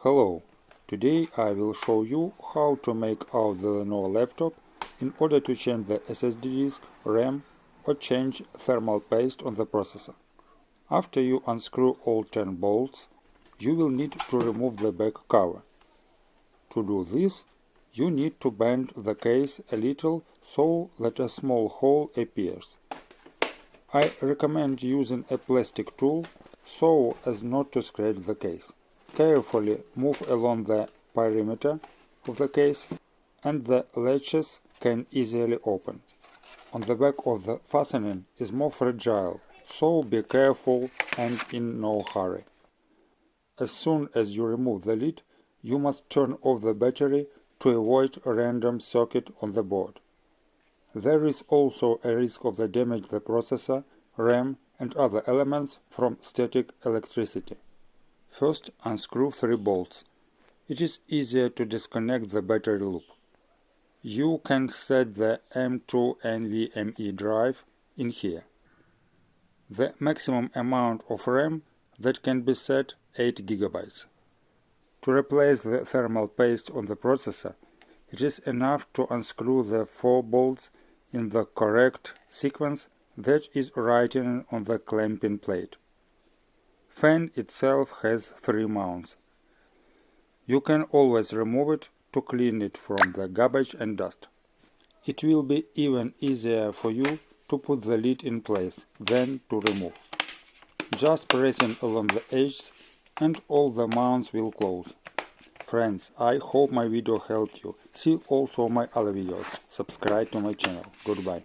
Hello, today I will show you how to make out the Lenovo laptop in order to change the SSD disk, RAM or change thermal paste on the processor. After you unscrew all 10 bolts, you will need to remove the back cover. To do this, you need to bend the case a little so that a small hole appears. I recommend using a plastic tool so as not to scratch the case. Carefully move along the perimeter of the case and the latches can easily open. On the back of the fastening is more fragile, so be careful and in no hurry. As soon as you remove the lid, you must turn off the battery to avoid a random circuit on the board. There is also a risk of the damage the processor, RAM and other elements from static electricity. First, unscrew 3 bolts. It is easier to disconnect the battery loop. You can set the M2 NVMe drive in here. The maximum amount of RAM that can be set 8 GB. To replace the thermal paste on the processor, it is enough to unscrew the 4 bolts in the correct sequence that is written on the clamping plate. Fan itself has 3 mounts. You can always remove it to clean it from the garbage and dust. It will be even easier for you to put the lid in place than to remove. Just pressing along the edges and all the mounts will close. Friends, I hope my video helped you. See also my other videos. Subscribe to my channel. Goodbye.